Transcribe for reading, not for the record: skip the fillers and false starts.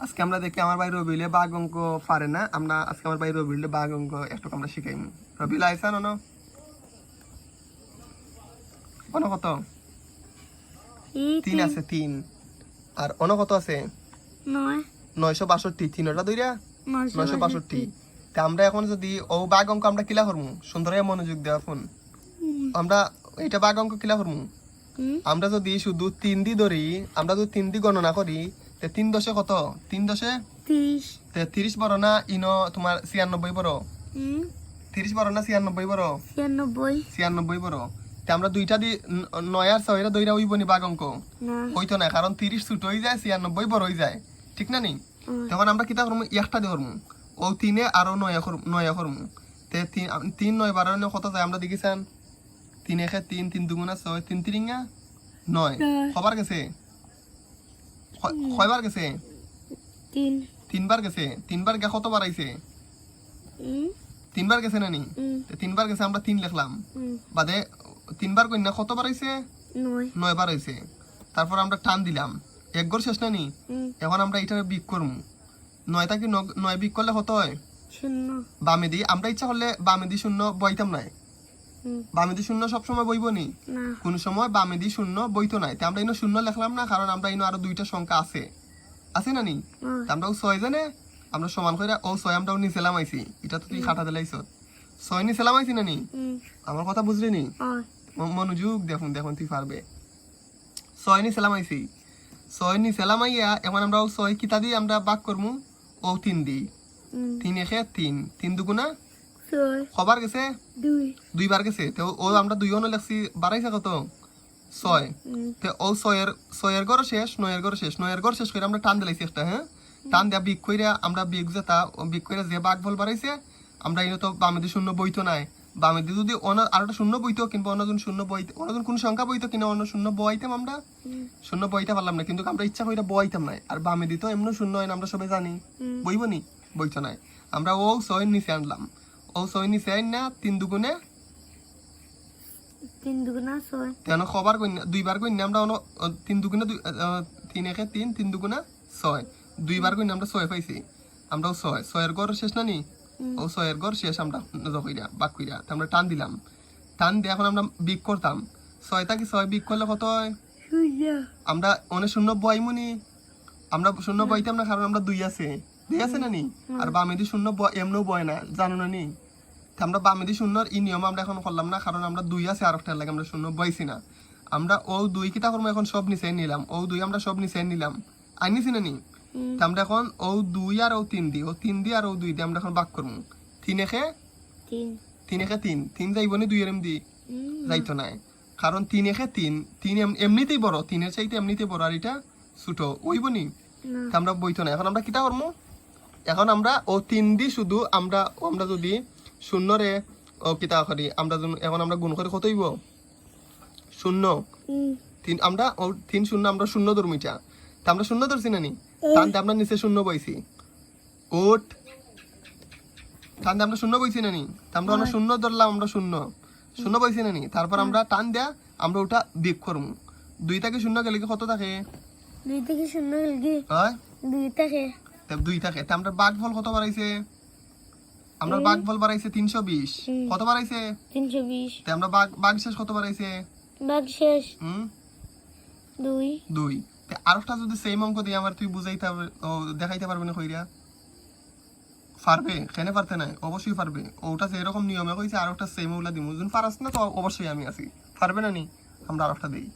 আজকে আমরা দেখি আমার ভাই রবিলে বাঘ অঙ্ক পারে না, আমরা আজকে আমার ভাই রবিলে বাঘ অঙ্ক একটু আমরা শিখাই। রবিল আইসান অন অন কত? 3 আছে 3, আর অন কত আছে? 962। 3 ওটা দুইরা 962। তা আমরা এখন যদি ও বাঘ অঙ্ক আমরা কিলা করবো, সুন্দর মনোযোগ দেওয়া ফোন, আমরা এটা বাঘ অঙ্ক কিলা করবো। আমরা যদি শুধু 3 দি ধরি, আমরা যদি 3 দি গণনা করি, 3 দশে কত? 3 দশে 30 বড় না ইনো তোমার 96 বড়? 30 বড় না 96 বড়? 96 বড়। আমরা দুইটা দি 9 আর 6 এর দুইটা হইব নি বাঘ অঙ্ক? হইতো না, কারণ 30 ছোট হয়ে যায়, 96 বড় হয়ে যায়, ঠিক না নি? তখন আমরা কিতা করবো, একটা দিয়ে করবো, ও 3 এ আরো 9 করবো। 3 9 12 কত যায় আমরা দেখিছেন? 3 1 3, 3 2 6, 3 3 9। কবার গেছে? কয়বার গেছে? 3 বার গেছে। 3 বার গিয়ে কত বার আইছে? 3 বার গেছে না নি? 3 বার গেছে, আমরা 3 লিখলাম, বাদে 3 বার কইনা কত বার আইছে? 9 বার আইছে। তারপর আমরা টান দিলাম, এক গড় শেষ না নি? এখন আমরা এটা বিক করবো, 9 থেকে 9 বিক করলে কত হয়? 0। বামে দি আমরা ইচ্ছা করলে বামে দি 0 বইতাম নাই, বামে দি 0 সবসময় বইব নি? কোন সময় বামে দি 0 বইতো নাই। আমরা ইনো 0 লিখলাম না, কারণ আমরা ইনো আরো দুইটা সংখ্যা আছে না নি? আমরা 6 জানে আমরা সমান করে 6 আমরা নিচে লামাইছি, এটা তো তুই খাটা দিলাইছ, 6 নিচে লামাইছি না নি? আমার কথা বুঝলি নি? মনোযোগ দেখুন তুই পারবে। 6 নিচে লামাইছি, 6 নিচে লামাইয়া এখন আমরা 6 কিতা দিয়ে আমরা ভাগ করবো, 3 দিই। 3 1 3, 3 দুগুণা কবার গেছে? 2 বার গেছে। তো আমরা 2 অন লেখছি, বাড়াইছে কত? 6। তো 6 এর গড় শেষ, 9 এর গড় শেষ। 9 এর গড় শেষ করে আমরা টান দিলাইছি একটা, হ্যাঁ, টান দেয়া বিক কইরা আমরা বিক যেটা বিক কইরা যে ভাগ ফল বাড়াইছে, আমরা ইনো তো বামে দি 0 বইতো নাই, বামে দি যদি আরেকটা 0 বইতো, কিংবা অন্যজন 0 বইতো, অন্যজন কোন সংখ্যা বইতো কিনা অন্য 0 বইতাম, আমরা 0 বইতে পারলাম না, কিন্তু আমরা ইচ্ছা কইরা বইতাম নাই। আর বামে দি তো এমন 0 হয় না, আমরা সবাই জানি, বইব নি? বইতো নাই। আমরা 6 নিচে আনলাম, 6 নিচে আইন না 3 দুগুণে 6। কেন খবর কইনা 2 বার কইনা আমরা 3 দুগুণে 2, 3 1 3, 3 দুগুণে 6, 2 বার কইনা আমরা 6 পাইছি। আমরা 6 এর গড় শেষ না নি? 6 এর গড় শেষ আমরা কইরা বাক কইরা আমরা টান দিলাম, টান দিয়ে এখন আমরা বিক করতাম। 6 থেকে 6 বিক করলে কত হয়? 0। আমরা 0 বইমু নি? আমরা 0 বইতাম না, কারণ আমরা 2 আছে না নি? আর বামে দি 0 এমনও বয় না, জানো না নি? আমরা বামে দি 0 এই নিয়ম আমরা এখন করলাম না, কারণ আমরা 2 আছে, আর একটা লাগে আমরা 0 বইছি না। আমরা 2 কিটা করবো, এখন সব নিচে নিলাম, 2 আমরা সব নিচে নিলাম, আইনিছি না নি? আমরা এখন 2 আর 3 দি, 3 দি আর 2 দি আমরা এখন ভাগ করবো। 3 1 3, 3 যাইব নি 2 এর এমদি? যাইতো না, কারণ 3 1 3 এমনিতেই বড়, 3 এর চাইতে এমনিতেই বড়, আর এটা ছোট, ওইব নি? আমরা বইতো না। এখন আমরা কিটা করবো, এখন আমরা 3 দি শুধু আমরা যদি 0 রে কিতা করি, আমরা এখন আমরা গুণ করে কত হইব? 0। 3 আমরা 3 0 আমরা 0 ধরবো, এটা তা আমরা 0 ধরছি না নি? তাহলে আমরা নিচে 0 বইছি, তাহলে আমরা 0 বইছি না নি? আমরা 0 ধরলাম, আমরা 0 বইছি না নি? তারপর আমরা টান দেয়া আমরা ওটা বিয়োগ করবো। 2 থেকে 0 গেলে কত থাকে? 2 থেকে 0 গেলে হয় 2 থাকে। আমরা ভাগফল কত বাড়াইছে? আমরা ভাগফল বাড়াইছে 320। কত বাড়াইছে? 320। আমরা ভাগ শেষ কত বাড়াইছে? ভাগ শেষ 2। আরেকটা যদি সেম অঙ্ক দিয়ে আমার তুই বুঝাইতে হবে, দেখাইতে পারবে না কইরা? পারবে? কেন পারতে নাই? অবশ্যই পারবে। ওটা যেরকম নিয়মে কইছে আরেকটা সেম ওগুলা দিমু, যদি পারাস না তো অবশ্যই আমি আছি, পারবে না নি? আমরা আরেকটা দেই।